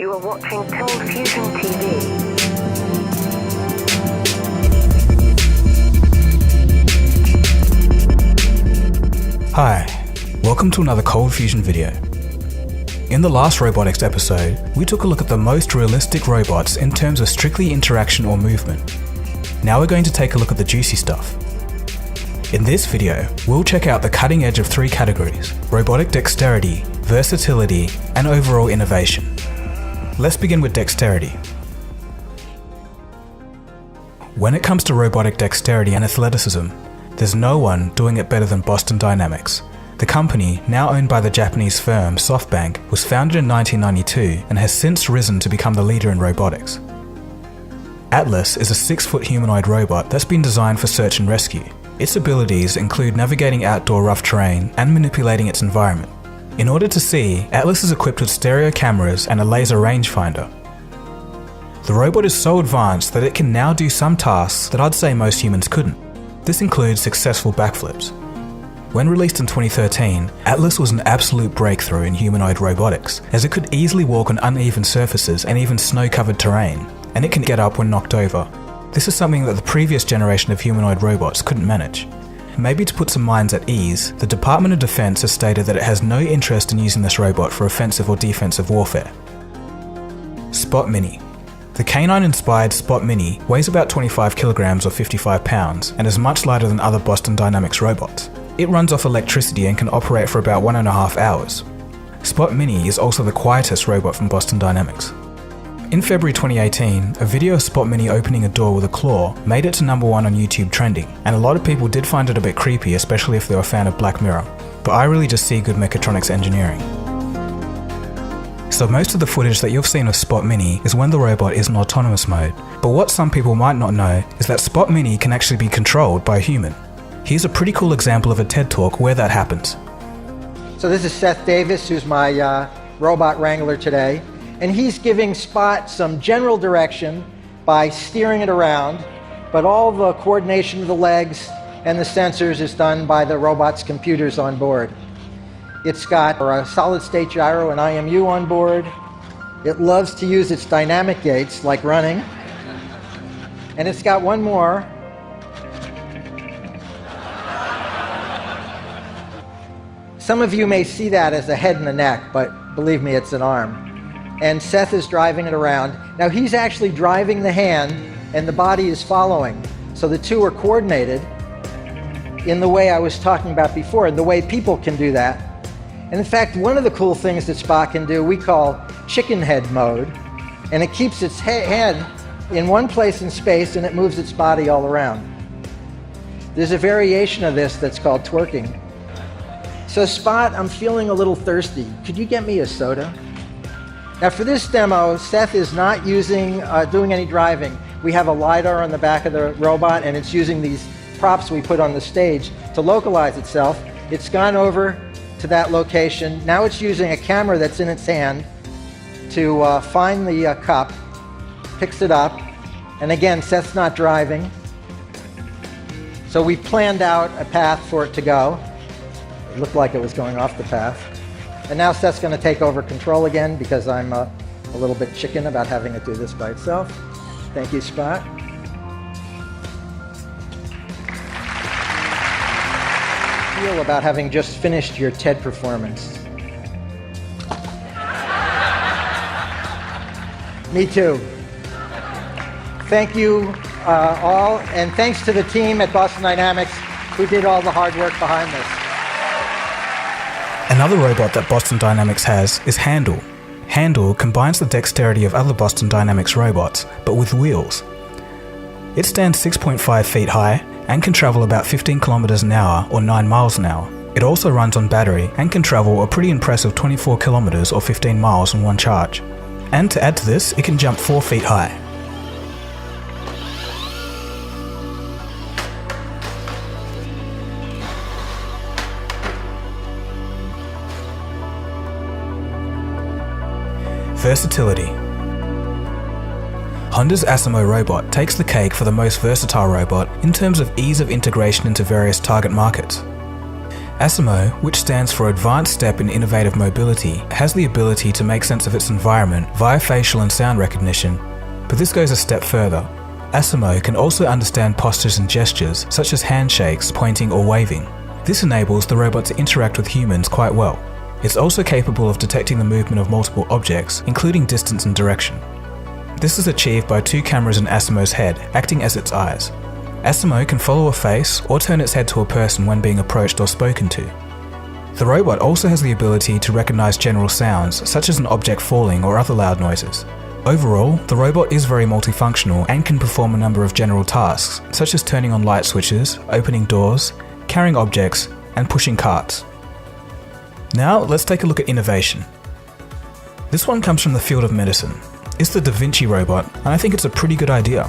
You are watching Cold Fusion TV. Hi, welcome to another Cold Fusion video. In the last robotics episode, we took a look at the most realistic robots in terms of strictly interaction or movement. Now we're going to take a look at the juicy stuff. In this video, we'll check out the cutting edge of three categories: robotic dexterity, versatility, and overall innovation. Let's begin with dexterity. When it comes to robotic dexterity and athleticism, there's no one doing it better than Boston Dynamics. The company, now owned by the Japanese firm SoftBank, was founded in 1992 and has since risen to become the leader in robotics. Atlas is a 6-foot humanoid robot that's been designed for search and rescue. Its abilities include navigating outdoor rough terrain and manipulating its environment. In order to see, Atlas is equipped with stereo cameras and a laser rangefinder. The robot is so advanced that it can now do some tasks that I'd say most humans couldn't. This includes successful backflips. When released in 2013, Atlas was an absolute breakthrough in humanoid robotics, as it could easily walk on uneven surfaces and even snow-covered terrain, and it can get up when knocked over. This is something that the previous generation of humanoid robots couldn't manage. Maybe to put some minds at ease, the Department of Defense has stated that it has no interest in using this robot for offensive or defensive warfare. Spot Mini. The canine-inspired Spot Mini weighs about 25 kilograms or 55 pounds and is much lighter than other Boston Dynamics robots. It runs off electricity and can operate for about 1.5 hours. Spot Mini is also the quietest robot from Boston Dynamics. In February 2018, a video of Spot Mini opening a door with a claw made it to #1 on YouTube trending, and a lot of people did find it a bit creepy, especially if they were a fan of Black Mirror, but I really just see good mechatronics engineering. So most of the footage that you've seen of Spot Mini is when the robot is in autonomous mode, but what some people might not know is that Spot Mini can actually be controlled by a human. Here's a pretty cool example of a TED Talk where that happens. So this is Seth Davis, who's my robot wrangler today. And he's giving Spot some general direction by steering it around, but all the coordination of the legs and the sensors is done by the robot's computers on board. It's got a solid-state gyro and IMU on board. It loves to use its dynamic gates, like running. And it's got one more. Some of you may see that as a head and a neck, but believe me, it's an arm. And Seth is driving it around. Now he's actually driving the hand and the body is following. So the two are coordinated in the way I was talking about before, the way people can do that. And in fact, one of the cool things that Spot can do, we call chicken head mode. And it keeps its head in one place in space and it moves its body all around. There's a variation of this that's called twerking. So Spot, I'm feeling a little thirsty. Could you get me a soda? Now for this demo, Seth is not doing any driving. We have a LiDAR on the back of the robot and it's using these props we put on the stage to localize itself. It's gone over to that location. Now it's using a camera that's in its hand to find the cup, picks it up, and again, Seth's not driving. So we planned out a path for it to go. It looked like it was going off the path. And now Seth's going to take over control again because I'm a little bit chicken about having it do this by itself. Thank you, Spot. Feel about having just finished your TED performance? Me too. Thank you all, and thanks to the team at Boston Dynamics who did all the hard work behind this. Another robot that Boston Dynamics has is Handle. Handle combines the dexterity of other Boston Dynamics robots, but with wheels. It stands 6.5 feet high and can travel about 15 kilometers an hour or 9 miles an hour. It also runs on battery and can travel a pretty impressive 24 kilometers or 15 miles on one charge. And to add to this, it can jump 4 feet high. Versatility. Honda's Asimo robot takes the cake for the most versatile robot in terms of ease of integration into various target markets. ASIMO, which stands for Advanced Step in Innovative Mobility, has the ability to make sense of its environment via facial and sound recognition, but this goes a step further. ASIMO can also understand postures and gestures, such as handshakes, pointing or waving. This enables the robot to interact with humans quite well. It's also capable of detecting the movement of multiple objects, including distance and direction. This is achieved by 2 cameras in ASIMO's head, acting as its eyes. ASIMO can follow a face or turn its head to a person when being approached or spoken to. The robot also has the ability to recognize general sounds, such as an object falling or other loud noises. Overall, the robot is very multifunctional and can perform a number of general tasks, such as turning on light switches, opening doors, carrying objects, and pushing carts. Now, let's take a look at innovation. This one comes from the field of medicine. It's the Da Vinci robot, and I think it's a pretty good idea.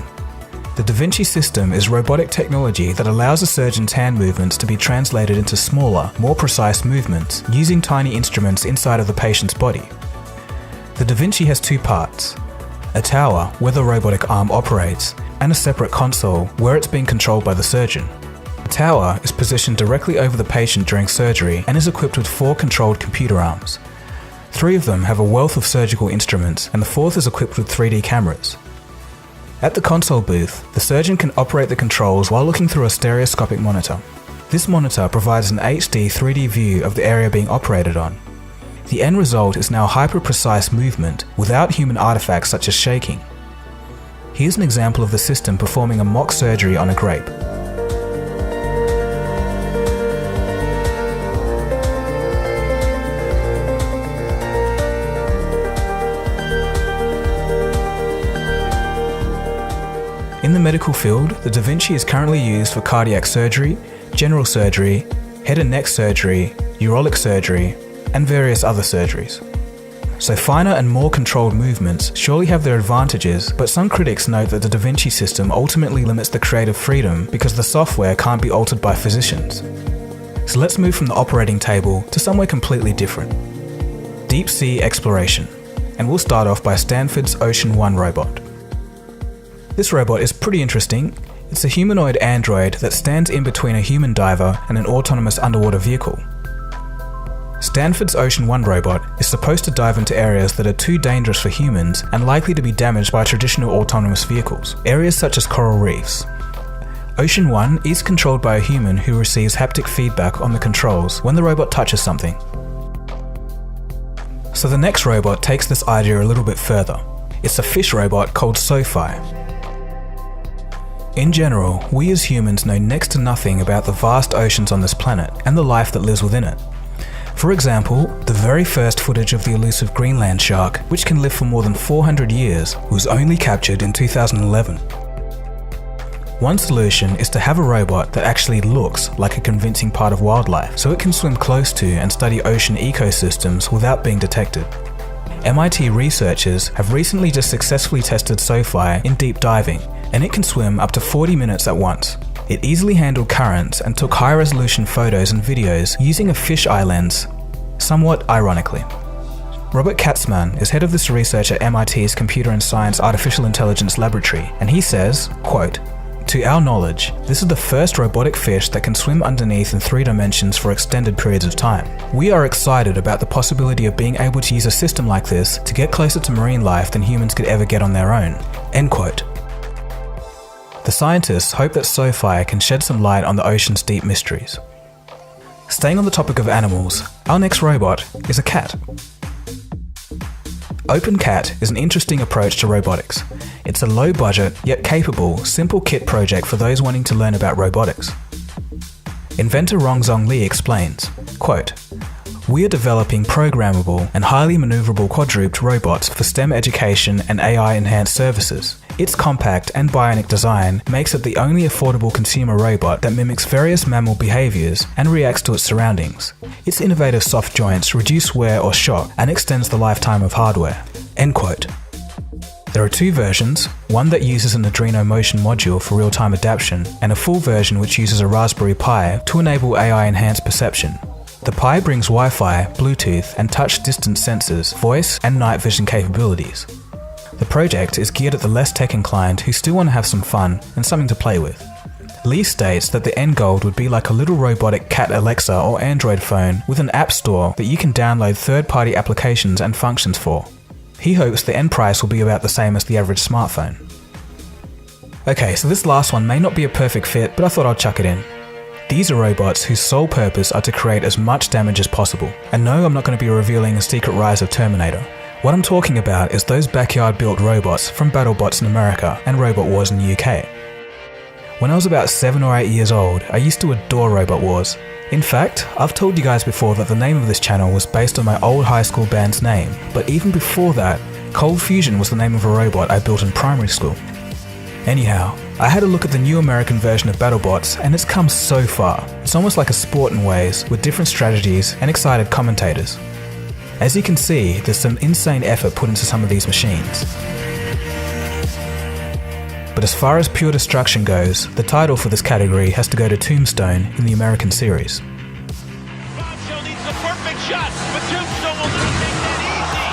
The Da Vinci system is robotic technology that allows a surgeon's hand movements to be translated into smaller, more precise movements, using tiny instruments inside of the patient's body. The Da Vinci has 2 parts: a tower where the robotic arm operates, and a separate console where it's being controlled by the surgeon. The tower is positioned directly over the patient during surgery and is equipped with 4 controlled computer arms. 3 of them have a wealth of surgical instruments, and the 4th is equipped with 3D cameras. At the console booth, the surgeon can operate the controls while looking through a stereoscopic monitor. This monitor provides an HD 3D view of the area being operated on. The end result is now hyper-precise movement without human artifacts such as shaking. Here's an example of the system performing a mock surgery on a grape. In the medical field, the Da Vinci is currently used for cardiac surgery, general surgery, head and neck surgery, urologic surgery, and various other surgeries. So finer and more controlled movements surely have their advantages, but some critics note that the Da Vinci system ultimately limits the creative freedom because the software can't be altered by physicians. So let's move from the operating table to somewhere completely different. Deep sea exploration. And we'll start off by Stanford's Ocean One robot. This robot is pretty interesting. It's a humanoid android that stands in between a human diver and an autonomous underwater vehicle. Stanford's Ocean One robot is supposed to dive into areas that are too dangerous for humans and likely to be damaged by traditional autonomous vehicles, areas such as coral reefs. Ocean One is controlled by a human who receives haptic feedback on the controls when the robot touches something. So the next robot takes this idea a little bit further. It's a fish robot called SoFi. In general, we as humans know next to nothing about the vast oceans on this planet and the life that lives within it. For example, the very first footage of the elusive Greenland shark, which can live for more than 400 years, was only captured in 2011. One solution is to have a robot that actually looks like a convincing part of wildlife, so it can swim close to and study ocean ecosystems without being detected. MIT researchers have recently just successfully tested SoFi in deep diving, and it can swim up to 40 minutes at once. It easily handled currents and took high-resolution photos and videos using a fisheye lens, somewhat ironically. Robert Katzmann is head of this research at MIT's Computer and Science Artificial Intelligence Laboratory, and he says, quote, "To our knowledge, this is the first robotic fish that can swim underneath in 3 dimensions for extended periods of time. We are excited about the possibility of being able to use a system like this to get closer to marine life than humans could ever get on their own." End quote. The scientists hope that SoFi can shed some light on the ocean's deep mysteries. Staying on the topic of animals, our next robot is a cat. OpenCat is an interesting approach to robotics. It's a low-budget, yet capable, simple kit project for those wanting to learn about robotics. Inventor Rongzong Li explains, quote, "We are developing programmable and highly maneuverable quadruped robots for STEM education and AI-enhanced services. Its compact and bionic design makes it the only affordable consumer robot that mimics various mammal behaviors and reacts to its surroundings. Its innovative soft joints reduce wear or shock and extends the lifetime of hardware." End quote. There are 2 versions, one that uses an Arduino motion module for real-time adaptation, and a full version which uses a Raspberry Pi to enable AI-enhanced perception. The Pi brings Wi-Fi, Bluetooth, and touch distance sensors, voice, and night vision capabilities. The project is geared at the less tech-inclined who still want to have some fun and something to play with. Lee states that the end goal would be like a little robotic cat Alexa or Android phone with an app store that you can download third-party applications and functions for. He hopes the end price will be about the same as the average smartphone. Okay, so this last one may not be a perfect fit, but I thought I'd chuck it in. These are robots whose sole purpose are to create as much damage as possible. And no, I'm not going to be revealing the secret rise of Terminator. What I'm talking about is those backyard-built robots from BattleBots in America and Robot Wars in the UK. When I was about 7 or 8 years old, I used to adore Robot Wars. In fact, I've told you guys before that the name of this channel was based on my old high school band's name, but even before that, Cold Fusion was the name of a robot I built in primary school. Anyhow, I had a look at the new American version of BattleBots and it's come so far. It's almost like a sport in ways, with different strategies and excited commentators. As you can see, there's some insane effort put into some of these machines. But as far as pure destruction goes, the title for this category has to go to Tombstone in the American series. Bombshell needs the perfect shot, but Tombstone will not make that easy.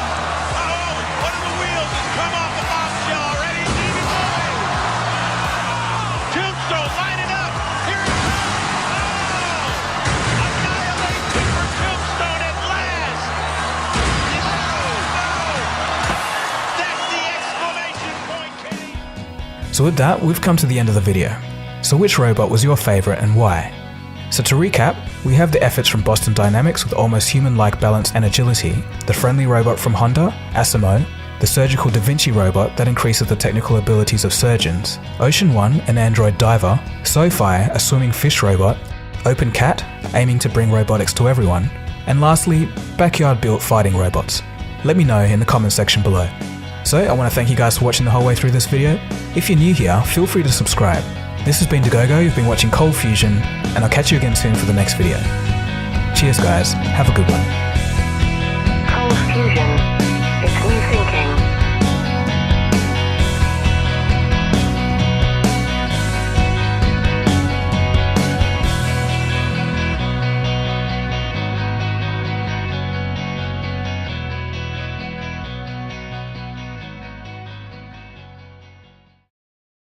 Oh, one of the wheels has come off the bombshell already. Even going. Tombstone lining up. Here it comes. Oh, annihilation for Tombstone at last. No. That's the exclamation point, Kenny. So with that, we've come to the end of the video. So which robot was your favourite and why? So to recap, we have the efforts from Boston Dynamics with almost human-like balance and agility, the friendly robot from Honda, Asimo, the surgical Da Vinci robot that increases the technical abilities of surgeons, Ocean One, an android diver, SoFi, a swimming fish robot, OpenCat, aiming to bring robotics to everyone, and lastly, backyard-built fighting robots. Let me know in the comment section below. So I want to thank you guys for watching the whole way through this video. If you're new here, feel free to subscribe. This has been DaGogo, you've been watching Cold Fusion, and I'll catch you again soon for the next video. Cheers guys, have a good one. Cold Fusion.